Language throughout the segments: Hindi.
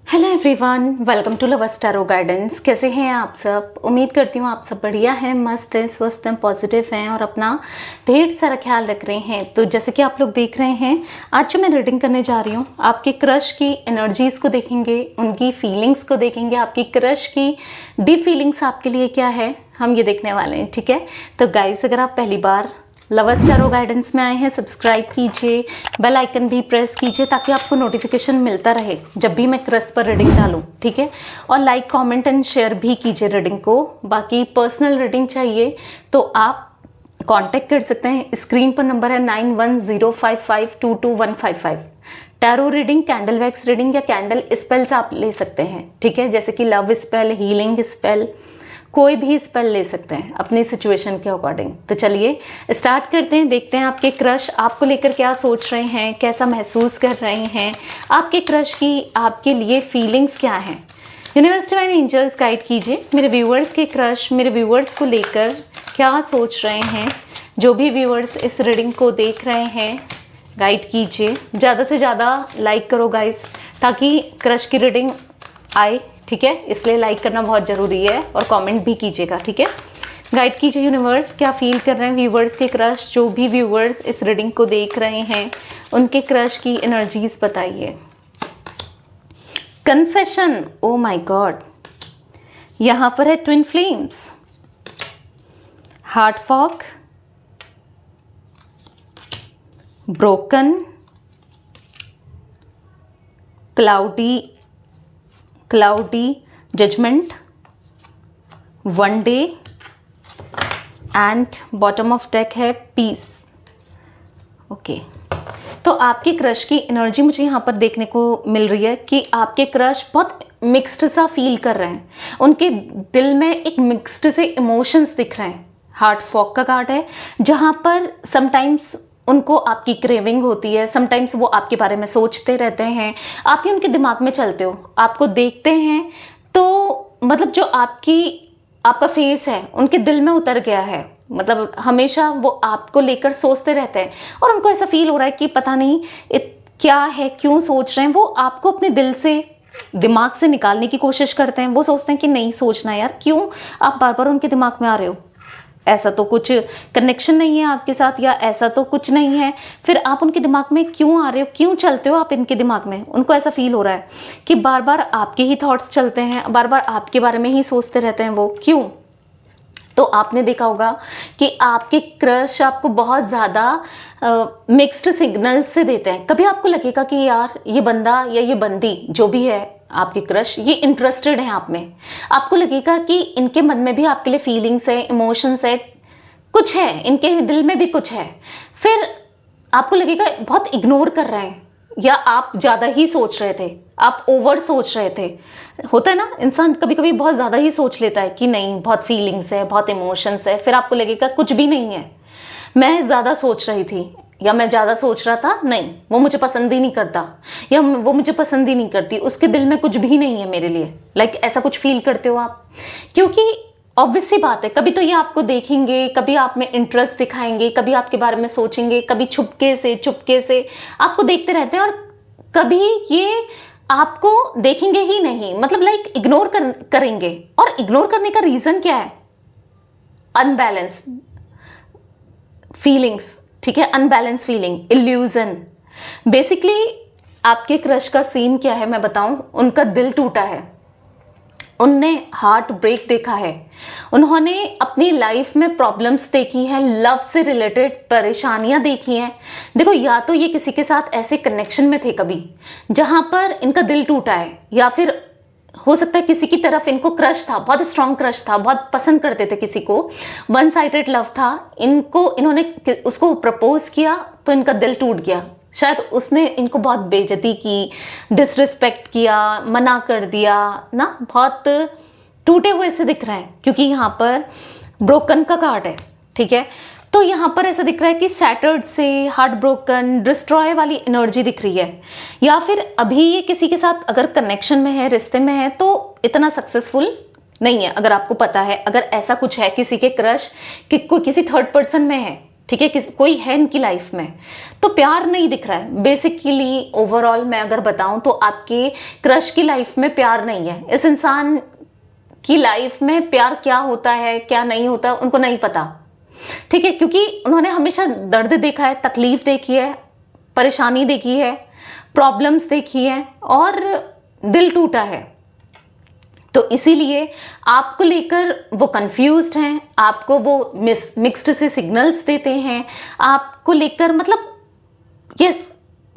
Hello everyone, welcome to lovers स्टारो गाइडेंस। कैसे हैं आप सब? उम्मीद करती हूँ आप सब बढ़िया हैं, मस्त हैं, स्वस्थ हैं, पॉजिटिव हैं और अपना ढेर सारा ख्याल रख रहे हैं। तो जैसे कि आप लोग देख रहे हैं, आज जो मैं रीडिंग करने जा रही हूँ, आपके क्रश की एनर्जीज़ को देखेंगे, उनकी फीलिंग्स को देखेंगे, आपकी क्रश की डीप फीलिंग्स आपके लिए क्या है, हम ये देखने वाले हैं। ठीक है, तो गाइस, अगर आप पहली बार लव स्टारो गाइडेंस में आए हैं, सब्सक्राइब कीजिए, बेल आइकन भी प्रेस कीजिए ताकि आपको नोटिफिकेशन मिलता रहे जब भी मैं क्रश पर रीडिंग डालूं। ठीक है, और लाइक, कमेंट एंड शेयर भी कीजिए रीडिंग को। बाकी पर्सनल रीडिंग चाहिए तो आप कांटेक्ट कर सकते हैं, स्क्रीन पर नंबर है 9105522155। Tarot reading, candle wax reading या कैंडल स्पेल्स आप ले सकते हैं। ठीक है, जैसे कि लव स्पेल, हीलिंग स्पेल, कोई भी स्पेल ले सकते हैं अपनी सिचुएशन के अकॉर्डिंग। तो चलिए स्टार्ट करते हैं, देखते हैं आपके क्रश आपको लेकर क्या सोच रहे हैं, कैसा महसूस कर रहे हैं, आपके क्रश की आपके लिए फीलिंग्स क्या हैं। यूनिवर्स डिवाइन एंजल्स गाइड कीजिए मेरे व्यूअर्स के क्रश मेरे व्यूअर्स को लेकर क्या सोच रहे हैं। जो भी व्यूअर्स इस रीडिंग को देख रहे हैं, गाइड कीजिए। ज़्यादा से ज़्यादा लाइक करो गाइस, ताकि क्रश की रीडिंग आए। ठीक है, इसलिए लाइक करना बहुत ज़रूरी है और कमेंट भी कीजिएगा। ठीक है, गाइड कीजिए यूनिवर्स, क्या फील कर रहे हैं व्यूवर्स के क्रश। जो भी व्यूवर्स इस रीडिंग को देख रहे हैं, उनके क्रश की एनर्जीज बताइए। कन्फेशन, ओ माय गॉड, यहाँ पर है twin flames, heart fog, broken, cloudy judgement, one day and bottom of deck है पीस। ओके, तो आपके क्रश की एनर्जी मुझे यहाँ पर देखने को मिल रही है कि आपके क्रश बहुत मिक्स्ड सा फील कर रहे हैं। उनके दिल में एक मिक्स्ड से इमोशंस दिख रहे हैं। हार्ट फॉग का कार्ड है, जहाँ पर समटाइम्स उनको आपकी क्रेविंग होती है, समटाइम्स वो आपके बारे में सोचते रहते हैं, आप ही उनके दिमाग में चलते हो, आपको देखते हैं तो मतलब जो आपका फेस है उनके दिल में उतर गया है। मतलब हमेशा वो आपको लेकर सोचते रहते हैं और उनको ऐसा फील हो रहा है कि पता नहीं क्या है, क्यों सोच रहे हैं। वो आपको अपने दिल से, दिमाग से निकालने की कोशिश करते हैं। वो सोचते हैं कि नहीं सोचना यार, क्यों आप बार बार उनके दिमाग में आ रहे हो, ऐसा तो कुछ कनेक्शन नहीं है आपके साथ, या ऐसा तो कुछ नहीं है, फिर आप उनके दिमाग में क्यों आ रहे हो, क्यों चलते हो आप इनके दिमाग में। उनको ऐसा फील हो रहा है कि बार बार आपके ही थॉट्स चलते हैं, बार बार आपके बारे में ही सोचते रहते हैं वो, क्यों। तो आपने देखा होगा कि आपके क्रश आपको बहुत ज़्यादा मिक्स्ड सिग्नल्स से देते हैं। कभी आपको लगेगा कि यार ये बंदा या ये बंदी जो भी है, आपके क्रश, ये इंटरेस्टेड है आप में। आपको लगेगा कि इनके मन में भी आपके लिए फीलिंग्स है, इमोशंस है, कुछ है, इनके दिल में भी कुछ है। फिर आपको लगेगा बहुत इग्नोर कर रहे हैं, या आप ज़्यादा ही सोच रहे थे, आप ओवर सोच रहे थे। होता है ना, इंसान कभी कभी बहुत ज़्यादा ही सोच लेता है कि नहीं बहुत फीलिंग्स है, बहुत इमोशंस है, फिर आपको लगेगा कुछ भी नहीं है, मैं ज़्यादा सोच रही थी, या मैं ज़्यादा सोच रहा था, नहीं वो मुझे पसंद ही नहीं करता, या वो मुझे पसंद ही नहीं करती, उसके दिल में कुछ भी नहीं है मेरे लिए। लाइक ऐसा कुछ फील करते हो आप, क्योंकि ऑब्वियस सी बात है, कभी तो ये आपको देखेंगे, कभी आप में इंटरेस्ट दिखाएंगे, कभी आपके बारे में सोचेंगे, कभी चुपके से आपको देखते रहते हैं, और कभी ये आपको देखेंगे ही नहीं, मतलब लाइक इग्नोर करेंगे। और इग्नोर करने का रीज़न क्या है? Unbalance feelings. ठीक है, अनबैलेंस फीलिंग, इल्यूजन। बेसिकली आपके क्रश का सीन क्या है मैं बताऊं, उनका दिल टूटा है, उनने हार्ट ब्रेक देखा है, उन्होंने अपनी लाइफ में प्रॉब्लम्स देखी है, लव से रिलेटेड परेशानियां देखी हैं। देखो, या तो ये किसी के साथ ऐसे कनेक्शन में थे कभी जहां पर इनका दिल टूटा है, या फिर हो सकता है किसी की तरफ इनको क्रश था, बहुत स्ट्रॉन्ग क्रश था, बहुत पसंद करते थे किसी को, वन साइडेड लव था, इन्होंने उसको प्रपोज किया तो इनका दिल टूट गया। शायद उसने इनको बहुत बेइज्जती की, डिसरिस्पेक्ट किया, मना कर दिया ना, बहुत टूटे हुए से दिख रहे हैं, क्योंकि यहाँ पर ब्रोकन का कार्ड है। ठीक है, तो यहाँ पर ऐसा दिख रहा है कि सैटर्ड से, हार्ट ब्रोकन, डिस्ट्रॉय वाली एनर्जी दिख रही है। या फिर अभी ये किसी के साथ अगर कनेक्शन में है, रिश्ते में है, तो इतना सक्सेसफुल नहीं है। अगर आपको पता है, अगर ऐसा कुछ है, किसी के क्रश कि कोई किसी थर्ड पर्सन में है, ठीक है, कोई है इनकी लाइफ में, तो प्यार नहीं दिख रहा है। बेसिकली ओवरऑल मैं अगर बताऊं तो आपके क्रश की लाइफ में प्यार नहीं है। इस इंसान की लाइफ में प्यार क्या होता है क्या नहीं होता उनको नहीं पता, ठीक है, क्योंकि उन्होंने हमेशा दर्द देखा है, तकलीफ देखी है, परेशानी देखी है, प्रॉब्लम्स देखी है और दिल टूटा है। तो इसीलिए आपको लेकर वो कंफ्यूज्ड हैं, आपको वो मिक्स्ड से सिग्नल्स देते हैं, आपको लेकर मतलब ये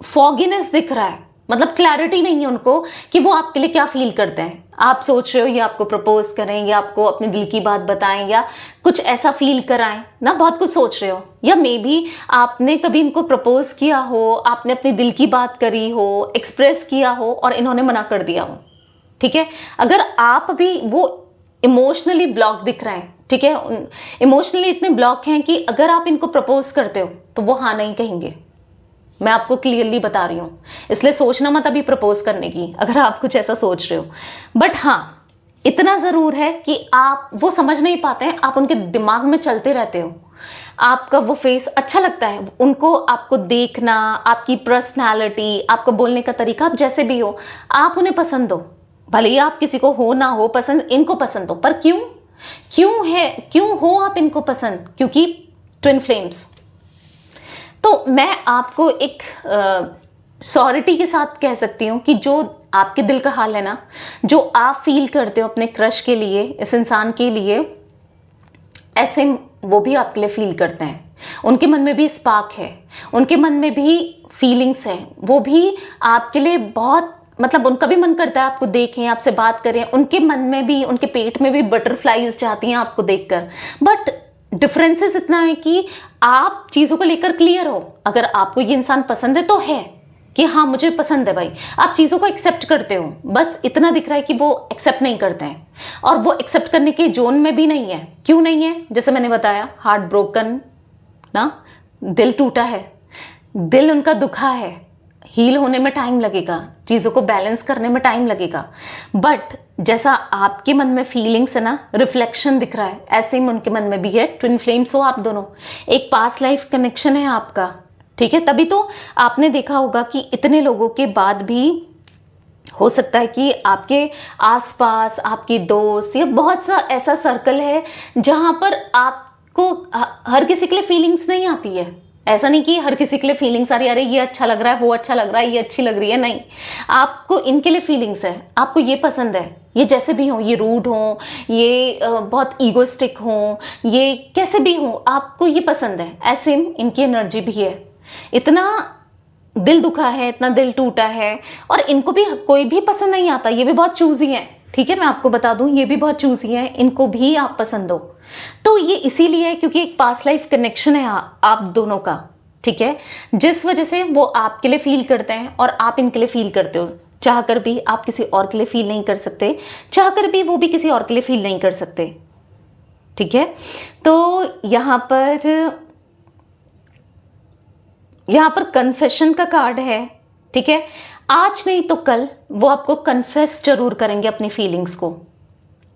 फॉगीनेस दिख रहा है, मतलब क्लैरिटी नहीं है उनको कि वो आपके लिए क्या फील करते हैं। आप सोच रहे हो ये आपको प्रपोज करें या आपको अपने दिल की बात बताएं या कुछ ऐसा फील कराएं ना, बहुत कुछ सोच रहे हो, या मे बी आपने कभी इनको प्रपोज किया हो, आपने अपने दिल की बात करी हो, एक्सप्रेस किया हो और इन्होंने मना कर दिया हो, ठीक है। अगर आप भी वो इमोशनली ब्लॉक दिख रहे हैं, ठीक है, इमोशनली इतने ब्लॉक हैं कि अगर आप इनको प्रपोज करते हो तो वो हाँ नहीं कहेंगे, मैं आपको क्लियरली बता रही हूँ। इसलिए सोचना मत अभी प्रपोज करने की अगर आप कुछ ऐसा सोच रहे हो। बट हाँ, इतना ज़रूर है कि आप वो समझ नहीं पाते हैं, आप उनके दिमाग में चलते रहते हो, आपका वो फेस अच्छा लगता है उनको, आपको देखना, आपकी पर्सनैलिटी, आपका बोलने का तरीका, आप जैसे भी हो आप उन्हें पसंद हो, भले ही आप किसी को हो ना हो पसंद, इनको पसंद हो। पर क्यों हो आप इनको पसंद? क्योंकि ट्विन फ्लेम्स। तो मैं आपको एक सॉरिटी के साथ कह सकती हूँ कि जो आपके दिल का हाल है ना, जो आप फील करते हो अपने क्रश के लिए, इस इंसान के लिए, ऐसे वो भी आपके लिए फील करते हैं। उनके मन में भी स्पार्क है, उनके मन में भी फीलिंग्स है, वो भी आपके लिए बहुत मतलब उनका भी मन करता है आपको देखें, आपसे बात करें, उनके मन में भी, उनके पेट में भी बटरफ्लाईज जाती हैं आपको देखकर। बट डिफरेंसेस इतना है कि आप चीज़ों को लेकर क्लियर हो, अगर आपको ये इंसान पसंद है तो है कि हाँ मुझे पसंद है भाई, आप चीज़ों को एक्सेप्ट करते हो। बस इतना दिख रहा है कि वो एक्सेप्ट नहीं करते हैं और वो एक्सेप्ट करने के जोन में भी नहीं है। क्यों नहीं है? जैसे मैंने बताया, हार्ट ब्रोकन ना, दिल टूटा है, दिल उनका दुखा है, हील होने में टाइम लगेगा, चीज़ों को बैलेंस करने में टाइम लगेगा। बट जैसा आपके मन में फीलिंग्स है ना, रिफ्लेक्शन दिख रहा है, ऐसे ही उनके मन में भी है। ट्विन फ्लेम्स हो आप दोनों, एक पास्ट लाइफ कनेक्शन है आपका, ठीक है। तभी तो आपने देखा होगा कि इतने लोगों के बाद भी हो सकता है कि आपके आसपास आपके दोस्त या बहुत सा ऐसा सर्कल है जहाँ पर आपको हर किसी के लिए फीलिंग्स नहीं आती है। ऐसा नहीं कि हर किसी के लिए फीलिंग्स आ रही है, अरे ये अच्छा लग रहा है, वो अच्छा लग रहा है, ये अच्छी लग रही है, नहीं, आपको इनके लिए फीलिंग्स है, आपको ये पसंद है, ये जैसे भी हो, ये रूड हो, ये बहुत ईगोस्टिक हो, ये कैसे भी हो, आपको ये पसंद है। ऐसे इनकी एनर्जी भी है, इतना दिल दुखा है, इतना दिल टूटा है और इनको भी कोई भी पसंद नहीं आता, ये भी बहुत चूजी हैं, ठीक है, मैं आपको बता दूं, ये भी बहुत चूजी हैं, इनको भी आप पसंद हो। तो ये इसीलिए है क्योंकि एक पास्ट लाइफ कनेक्शन है आप दोनों का, ठीक है, जिस वजह से वो आपके लिए फील करते हैं और आप इनके लिए फील करते हो। चाहकर भी आप किसी और के लिए फील नहीं कर सकते, चाहकर भी वो भी किसी और के लिए फील नहीं कर सकते, ठीक है। तो यहाँ पर कन्फेशन का कार्ड है, ठीक है। आज नहीं तो कल वो आपको कन्फेस जरूर करेंगे अपनी फीलिंग्स को,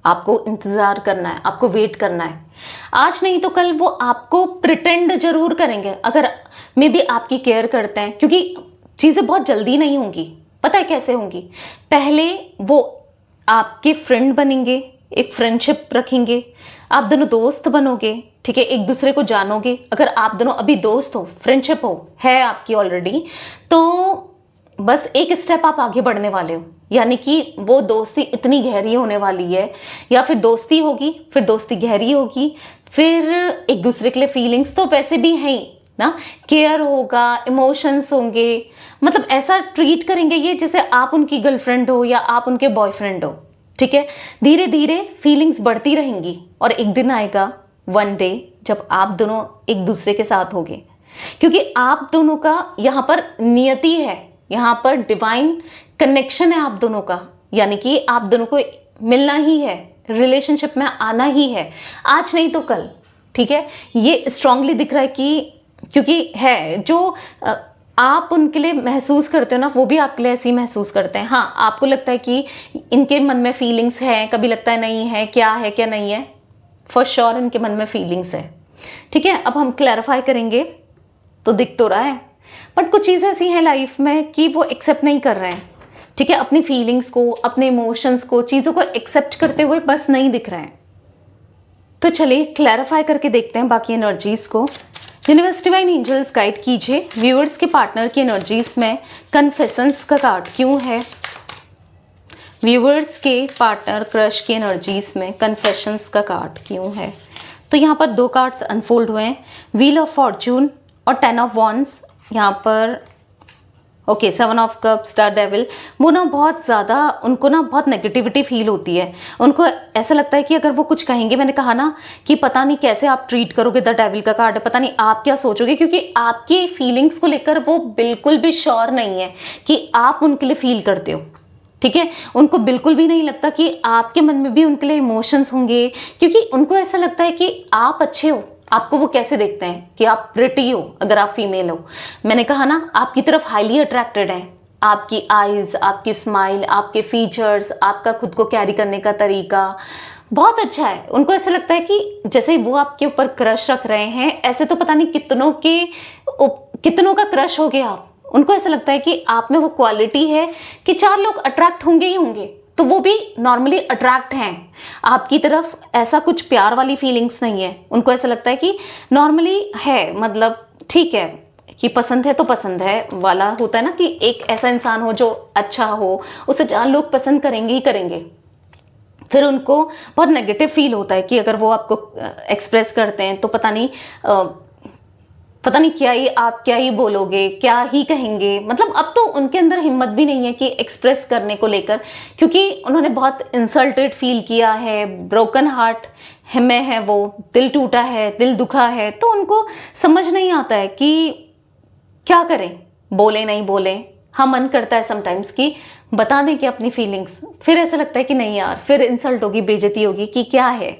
आपको इंतजार करना है, आपको वेट करना है। आज नहीं तो कल वो आपको प्रिटेंड जरूर करेंगे, अगर मे बी आपकी केयर करते हैं, क्योंकि चीज़ें बहुत जल्दी नहीं होंगी। पता है कैसे होंगी? पहले वो आपके फ्रेंड बनेंगे, एक फ्रेंडशिप रखेंगे, आप दोनों दोस्त बनोगे, ठीक है, एक दूसरे को जानोगे। अगर आप दोनों अभी दोस्त हो, फ्रेंडशिप है आपकी ऑलरेडी, तो बस एक स्टेप आप आगे बढ़ने वाले हो, यानी कि वो दोस्ती इतनी गहरी होने वाली है, या फिर दोस्ती होगी, फिर दोस्ती गहरी होगी, फिर एक दूसरे के लिए फीलिंग्स तो वैसे भी हैं ना, केयर होगा, इमोशंस होंगे, मतलब ऐसा ट्रीट करेंगे ये जैसे आप उनकी गर्लफ्रेंड हो या आप उनके बॉयफ्रेंड हो, ठीक है। धीरे धीरे फीलिंग्स बढ़ती रहेंगी और एक दिन आएगा, वन डे, जब आप दोनों एक दूसरे के साथ होगे, क्योंकि आप दोनों का यहाँ पर नियति है, यहाँ पर डिवाइन कनेक्शन है आप दोनों का, यानी कि आप दोनों को मिलना ही है, रिलेशनशिप में आना ही है, आज नहीं तो कल, ठीक है। ये स्ट्रांगली दिख रहा है कि क्योंकि है जो आप उनके लिए महसूस करते हो ना, वो भी आपके लिए ऐसे ही महसूस करते हैं। हाँ, आपको लगता है कि इनके मन में फीलिंग्स है, कभी लगता है नहीं है, क्या है क्या नहीं है, फॉर श्योर इनके मन में फीलिंग्स है। ठीक है, अब हम क्लैरिफाई करेंगे। तो दिख तो रहा है, बट कुछ चीज़ें ऐसी हैं लाइफ में कि वो एक्सेप्ट नहीं कर रहे हैं। ठीक है, अपनी फीलिंग्स को, अपने इमोशंस को, चीज़ों को एक्सेप्ट करते हुए बस नहीं दिख रहे हैं। तो चलिए क्लैरिफाई करके देखते हैं बाकी एनर्जीज को। यूनिवर्स डिवाइन एंजल्स गाइड कीजिए, व्यूअर्स के पार्टनर की एनर्जीज में कन्फेशंस का कार्ड क्यों है। व्यूअर्स के पार्टनर क्रश की एनर्जीज में कन्फेशंस का कार्ड क्यों है। तो यहाँ पर 2 कार्ड्स अनफोल्ड हुए हैं, व्हील ऑफ फॉर्चून और 10 ऑफ वॉन्ड्स। यहाँ पर okay 7 of cups, star devil. वो ना बहुत ज़्यादा, उनको ना बहुत नेगेटिविटी फील होती है। उनको ऐसा लगता है कि अगर वो कुछ कहेंगे, मैंने कहा ना कि पता नहीं कैसे आप ट्रीट करोगे, द डेविल का कार्ड है, पता नहीं आप क्या सोचोगे, क्योंकि आपकी फीलिंग्स को लेकर वो बिल्कुल भी श्योर नहीं है कि आप उनके लिए फील करते हो। ठीक है, उनको बिल्कुल भी नहीं लगता कि आपके मन में भी उनके लिए इमोशंस होंगे, क्योंकि उनको ऐसा लगता है कि आप अच्छे हो। आपको वो कैसे देखते हैं कि आप प्रिटी हो, अगर आप फीमेल हो। मैंने कहा ना, आपकी तरफ हाईली अट्रैक्टेड है। आपकी आईज, आपकी स्माइल, आपके फीचर्स, आपका खुद को कैरी करने का तरीका बहुत अच्छा है। उनको ऐसा लगता है कि जैसे वो आपके ऊपर क्रश रख रहे हैं, ऐसे तो पता नहीं कितनों का क्रश हो गया आप। उनको ऐसा लगता है कि आप में वो क्वालिटी है कि 4 लोग अट्रैक्ट होंगे ही होंगे, तो वो भी नॉर्मली अट्रैक्ट हैं आपकी तरफ। ऐसा कुछ प्यार वाली फीलिंग्स नहीं है। उनको ऐसा लगता है कि नॉर्मली है, मतलब ठीक है कि पसंद है तो पसंद है वाला होता है ना, कि एक ऐसा इंसान हो जो अच्छा हो, उसे 4 लोग पसंद करेंगे ही करेंगे। फिर उनको बहुत नेगेटिव फील होता है कि अगर वो आपको एक्सप्रेस करते हैं तो पता नहीं आप क्या ही बोलोगे, क्या ही कहेंगे। मतलब अब तो उनके अंदर हिम्मत भी नहीं है कि एक्सप्रेस करने को लेकर, क्योंकि उन्होंने बहुत इंसल्टेड फील किया है, ब्रोकन हार्ट में है वो, दिल टूटा है, दिल दुखा है। तो उनको समझ नहीं आता है कि क्या करें, बोले नहीं बोले। हाँ, मन करता है समटाइम्स कि बता दें कि अपनी फीलिंग्स, फिर ऐसा लगता है कि नहीं यार, फिर इंसल्ट होगी, बेइज्जती होगी कि क्या है।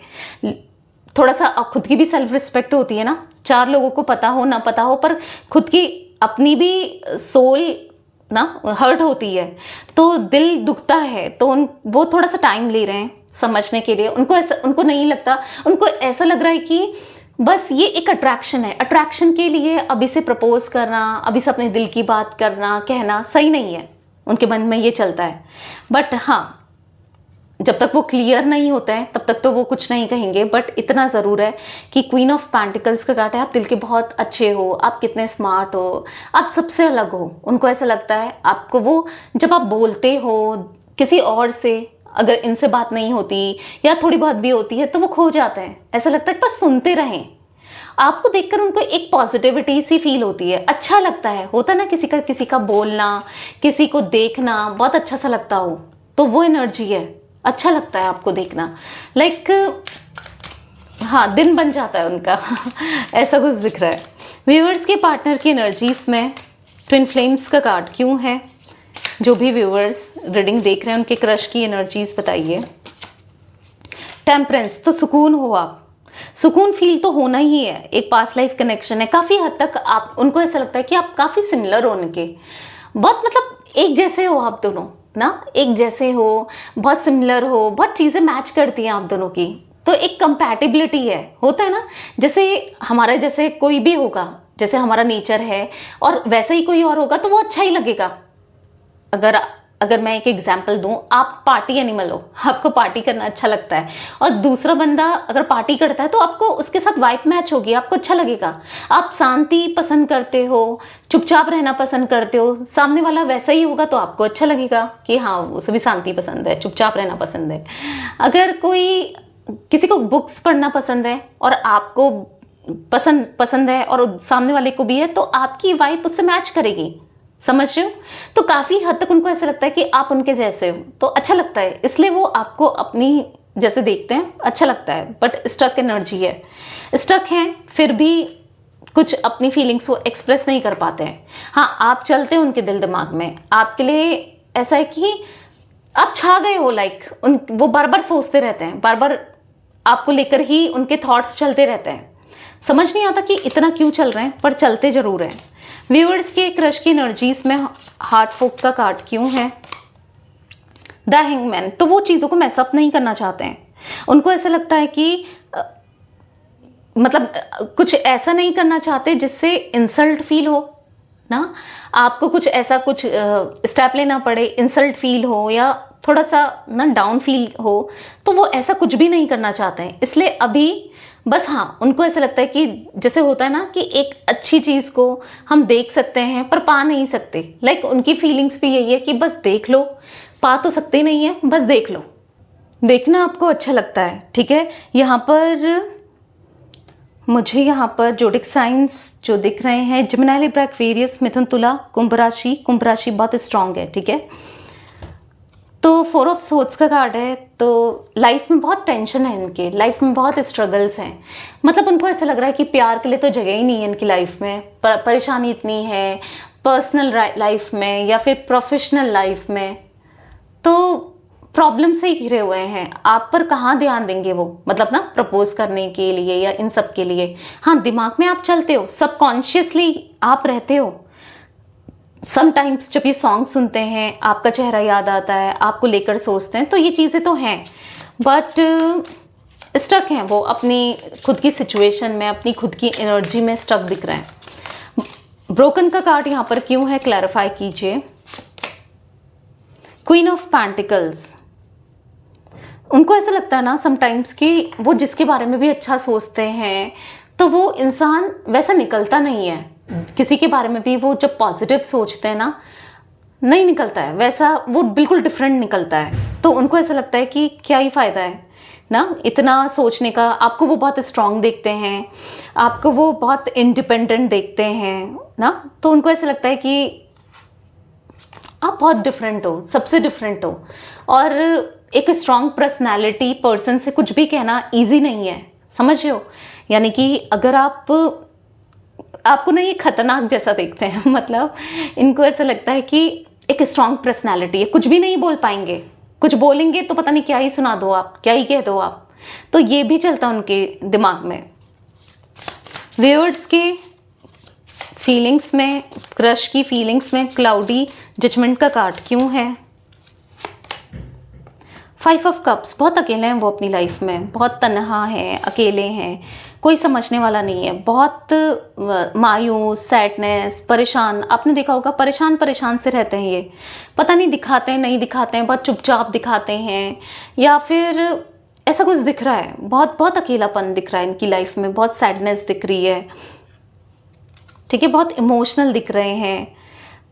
थोड़ा सा खुद की भी सेल्फ रिस्पेक्ट होती है ना, 4 लोगों को पता हो ना पता हो, पर खुद की अपनी भी सोल ना हर्ट होती है, तो दिल दुखता है। तो वो थोड़ा सा टाइम ले रहे हैं समझने के लिए। उनको नहीं लगता, उनको ऐसा लग रहा है कि बस ये एक अट्रैक्शन है। अट्रैक्शन के लिए अभी से प्रपोज करना, अभी से अपने दिल की बात करना, कहना सही नहीं है। उनके मन में ये चलता है। बट हाँ, जब तक वो क्लियर नहीं होता है तब तक तो वो कुछ नहीं कहेंगे। बट इतना ज़रूर है कि क्वीन ऑफ पेंटिकल्स का कार्ड है, आप दिल के बहुत अच्छे हो, आप कितने स्मार्ट हो, आप सबसे अलग हो। उनको ऐसा लगता है आपको, वो जब आप बोलते हो किसी और से, अगर इनसे बात नहीं होती या थोड़ी बहुत भी होती है तो वो खो जाते हैं। ऐसा लगता है कि बस सुनते रहें। आपको देखकर उनको एक पॉजिटिविटी सी फील होती है, अच्छा लगता है। होता ना किसी का बोलना, किसी को देखना बहुत अच्छा सा लगता हो, तो वो एनर्जी है। अच्छा लगता है आपको देखना, लाइक हाँ, दिन बन जाता है उनका ऐसा कुछ दिख रहा है। व्यूअर्स के पार्टनर की एनर्जीज में ट्विन फ्लेम्स का कार्ड क्यों है। जो भी व्यूअर्स रीडिंग देख रहे हैं उनके क्रश की एनर्जीज बताइए। टेम्परेंस, तो सुकून हो आप, सुकून फील तो होना ही है। एक पास्ट लाइफ कनेक्शन है, काफ़ी हद तक आप, उनको ऐसा लगता है कि आप काफ़ी सिमिलर हो उनके, बहुत मतलब एक जैसे हो आप दोनों ना, एक जैसे हो, बहुत सिमिलर हो, बहुत चीज़ें मैच करती हैं आप दोनों की। तो एक कंपैटिबिलिटी है, होता है ना, जैसे हमारा जैसे कोई भी होगा, जैसे हमारा नेचर है और वैसे ही कोई और होगा तो वो अच्छा ही लगेगा। अगर मैं एक एग्जांपल दूं, आप पार्टी एनिमल हो, आपको पार्टी करना अच्छा लगता है, और दूसरा बंदा अगर पार्टी करता है तो आपको उसके साथ वाइब मैच होगी, आपको अच्छा लगेगा। आप शांति पसंद करते हो, चुपचाप रहना पसंद करते हो, सामने वाला वैसा ही होगा तो आपको अच्छा लगेगा कि हाँ, उसे भी शांति पसंद है, चुपचाप रहना पसंद है। अगर किसी को बुक्स पढ़ना पसंद है और आपको पसंद है और सामने वाले को भी है, तो आपकी वाइब उससे मैच करेगी। समझ रहे हो? तो काफ़ी हद तक उनको ऐसा लगता है कि आप उनके जैसे हो, तो अच्छा लगता है, इसलिए वो आपको अपनी जैसे देखते हैं, अच्छा लगता है। बट स्टक एनर्जी है, स्टक हैं, फिर भी कुछ अपनी फीलिंग्स को एक्सप्रेस नहीं कर पाते हैं। हाँ, आप चलते हैं उनके दिल दिमाग में, आपके लिए ऐसा है कि आप छा गए हो, लाइक वो बार बार सोचते रहते हैं, बार बार आपको लेकर ही उनके थॉट्स चलते रहते हैं। समझ नहीं आता कि इतना क्यों चल रहे हैं, पर चलते जरूर हैं। व्यूअर्स के क्रश की एनर्जीज में हार्ट फोक का कार्ड क्यों है। द हैंगमैन, तो वो चीज़ों को मैसअप नहीं करना चाहते हैं। उनको ऐसा लगता है कि मतलब कुछ ऐसा नहीं करना चाहते जिससे इंसल्ट फील हो ना, आपको कुछ ऐसा कुछ स्टेप लेना पड़े, इंसल्ट फील हो या थोड़ा सा ना डाउन फील हो, तो वो ऐसा कुछ भी नहीं करना चाहते हैं। इसलिए अभी बस हाँ, उनको ऐसा लगता है कि जैसे होता है ना कि एक अच्छी चीज़ को हम देख सकते हैं पर पा नहीं सकते, लाइक उनकी फीलिंग्स भी यही है कि बस देख लो, पा तो सकते नहीं है, बस देख लो, देखना आपको अच्छा लगता है। ठीक है, यहाँ पर मुझे यहाँ पर जोडिक साइंस जो दिख रहे हैं, जेमिनी, लिब्रा, एक्वेरियस, मिथुन, तुला, कुंभ राशि। कुंभ राशि बहुत स्ट्रांग है। ठीक है, तो 4 ऑफ सोर्ड्स का कार्ड है, तो लाइफ में बहुत टेंशन है इनके, लाइफ में बहुत स्ट्रगल्स हैं। मतलब उनको ऐसा लग रहा है कि प्यार के लिए तो जगह ही नहीं है इनकी लाइफ में, परेशानी इतनी है पर्सनल लाइफ में या फिर प्रोफेशनल लाइफ में, तो प्रॉब्लम से ही घिरे हुए हैं। आप पर कहाँ ध्यान देंगे वो, मतलब ना प्रपोज करने के लिए या इन सब के लिए। हाँ, दिमाग में आप चलते हो, सबकॉन्शियसली आप रहते हो। समटाइम्स जब ये सॉन्ग सुनते हैं आपका चेहरा याद आता है, आपको लेकर सोचते हैं, तो ये चीज़ें तो हैं, बट स्टक हैं वो अपनी खुद की सिचुएशन में, अपनी खुद की एनर्जी में स्टक दिख रहे हैं। ब्रोकन का कार्ड यहाँ पर क्यों है, क्लैरिफाई कीजिए। क्वीन ऑफ पेंटिकल्स, उनको ऐसा लगता है ना समटाइम्स कि वो जिसके बारे में भी अच्छा सोचते हैं तो वो इंसान वैसा निकलता नहीं है। किसी के बारे में भी वो जब पॉजिटिव सोचते हैं ना, नहीं निकलता है वैसा, वो बिल्कुल डिफरेंट निकलता है। तो उनको ऐसा लगता है कि क्या ही फ़ायदा है ना इतना सोचने का। आपको वो बहुत स्ट्रांग देखते हैं, आपको वो बहुत इंडिपेंडेंट देखते हैं ना, तो उनको ऐसा लगता है कि आप बहुत डिफरेंट हो, सबसे डिफरेंट हो। और एक स्ट्रांग पर्सनालिटी पर्सन से कुछ भी कहना इजी नहीं है, समझ रहे हो। यानी कि अगर आपको ना ये खतरनाक जैसा देखते हैं मतलब इनको ऐसा लगता है कि एक स्ट्रांग पर्सनालिटी है, कुछ भी नहीं बोल पाएंगे, कुछ बोलेंगे तो पता नहीं क्या ही सुना दो आप, क्या ही कह दो आप, तो ये भी चलता है उनके दिमाग में। व्यूअर्स के फीलिंग्स में, क्रश की फीलिंग्स में क्लाउडी जजमेंट का कार्ड क्यों है। 5 ऑफ कप्स, बहुत अकेले हैं वो अपनी लाइफ में, बहुत तन्हा है, अकेले हैं, कोई समझने वाला नहीं है, बहुत मायूस, सैडनेस, परेशान। आपने देखा होगा परेशान परेशान से रहते हैं ये, पता नहीं दिखाते हैं नहीं दिखाते हैं, बहुत चुपचाप दिखाते हैं या फिर ऐसा कुछ दिख रहा है। बहुत बहुत अकेलापन दिख रहा है इनकी लाइफ में, बहुत सैडनेस दिख रही है। ठीक है, बहुत इमोशनल दिख रहे हैं,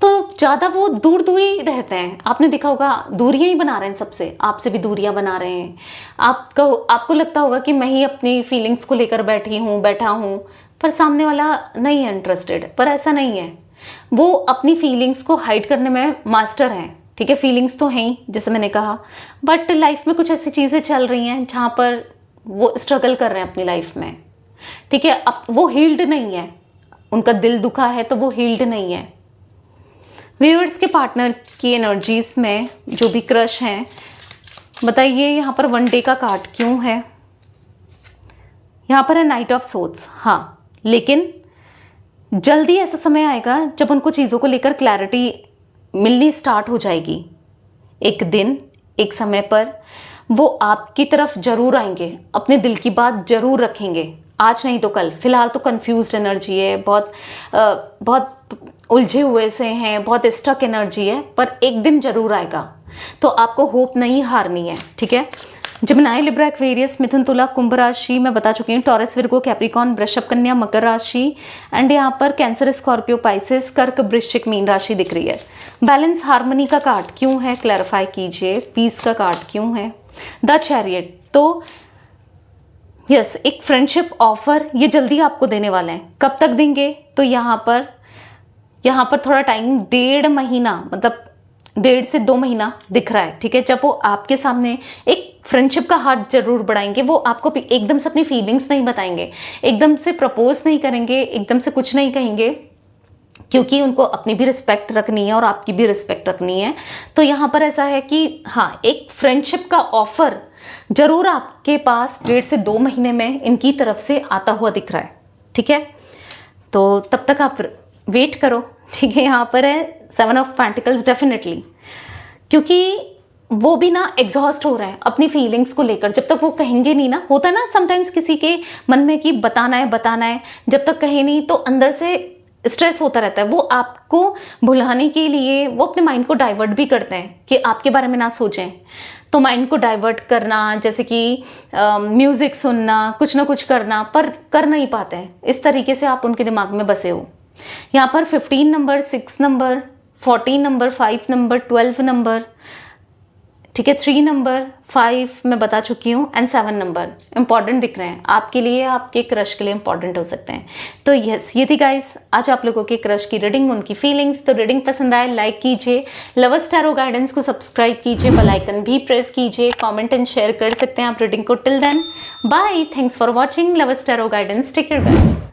तो ज़्यादा वो दूर दूर ही रहते हैं। आपने देखा होगा दूरियां ही बना रहे हैं सबसे, आपसे भी दूरियां बना रहे हैं। आपको लगता होगा कि मैं ही अपनी फीलिंग्स को लेकर बैठा हूँ, पर सामने वाला नहीं है इंटरेस्टेड, पर ऐसा नहीं है। वो अपनी फीलिंग्स को हाइड करने में मास्टर हैं। ठीक है, फीलिंग्स तो हैं ही जैसे मैंने कहा, बट लाइफ में कुछ ऐसी चीज़ें चल रही हैं जहाँ पर वो स्ट्रगल कर रहे हैं अपनी लाइफ में। ठीक है, अब वो हील्ड नहीं है, उनका दिल दुखा है तो वो हील्ड नहीं है। व्यूअर्स के पार्टनर की एनर्जीज में जो भी क्रश हैं, बताइए यहाँ पर 1 डे का कार्ड क्यों है। यहाँ पर है नाइट ऑफ सोर्ड्स। हाँ, लेकिन जल्दी ऐसा समय आएगा जब उनको चीज़ों को लेकर क्लैरिटी मिलनी स्टार्ट हो जाएगी। एक दिन, एक समय पर वो आपकी तरफ जरूर आएंगे, अपने दिल की बात जरूर रखेंगे, आज नहीं तो कल। फिलहाल तो कंफ्यूज्ड एनर्जी है, बहुत उलझे हुए से हैं, बहुत स्टक एनर्जी है, पर एक दिन जरूर आएगा, तो आपको होप नहीं हारनी है। ठीक है, जेमिनी, लिब्रा, एक्वेरियस, मिथुन, तुला, कुंभ राशि मैं बता चुकी हूँ, टॉरस, विर्गो, कैप्रिकॉर्न, वृषभ, कन्या, मकर राशि एंड यहाँ पर कैंसर, स्कॉर्पियो, पाइसेस, कर्क, वृश्चिक, मीन राशि दिख रही है। बैलेंस, हार्मनी का कार्ड क्यों है, क्लैरिफाई कीजिए। पीस का कार्ड क्यों है। द चैरियट, तो यस, एक फ्रेंडशिप ऑफर ये जल्दी आपको देने वाले हैं। कब तक देंगे, तो यहाँ पर थोड़ा टाइम, 1.5 महीना, मतलब 1.5 से 2 महीना दिख रहा है। ठीक है, जब वो आपके सामने एक फ्रेंडशिप का हाथ जरूर बढ़ाएंगे। वो आपको एकदम से अपनी फीलिंग्स नहीं बताएंगे, एकदम से प्रपोज नहीं करेंगे, एकदम से कुछ नहीं कहेंगे, क्योंकि उनको अपनी भी रिस्पेक्ट रखनी है और आपकी भी रिस्पेक्ट रखनी है। तो यहाँ पर ऐसा है कि हाँ, एक फ्रेंडशिप का ऑफर जरूर आपके पास 1.5 से 2 महीने में इनकी तरफ से आता हुआ दिख रहा है। ठीक है, तो तब तक आप वेट करो। ठीक है, यहाँ पर है 7 ऑफ पेंटिकल्स, डेफिनेटली, क्योंकि वो भी ना एग्जॉस्ट हो रहे हैं अपनी फीलिंग्स को लेकर। जब तक वो कहेंगे नहीं ना, होता है ना समटाइम्स किसी के मन में कि बताना है बताना है, जब तक कहे नहीं तो अंदर से स्ट्रेस होता रहता है। वो आपको भुलाने के लिए वो अपने माइंड को डाइवर्ट भी करते हैं कि आपके बारे में ना सोचें। तो माइंड को डाइवर्ट करना, जैसे कि म्यूज़िक सुनना, कुछ ना कुछ करना, पर कर नहीं पाते हैं। इस तरीके से आप उनके दिमाग में बसे हो। यहाँ पर 15 number, 6 number, 14 number, 5 number, 12 number, ठीक है, 3 नंबर, 5 मैं बता चुकी हूँ, एंड 7 नंबर इंपॉर्टेंट दिख रहे हैं आपके लिए, आपके क्रश के लिए इंपॉर्टेंट हो सकते हैं। तो यस, ये थी गाइस आज आप लोगों के क्रश की रीडिंग, उनकी फीलिंग्स। तो रीडिंग पसंद आए लाइक कीजिए, लवर्स टैरो गाइडेंस को सब्सक्राइब कीजिए, बेल आइकन भी प्रेस कीजिए, कमेंट एंड शेयर कर सकते हैं आप रीडिंग को। Till then bye, thanks for watching lovers tarot guidance, take care guys.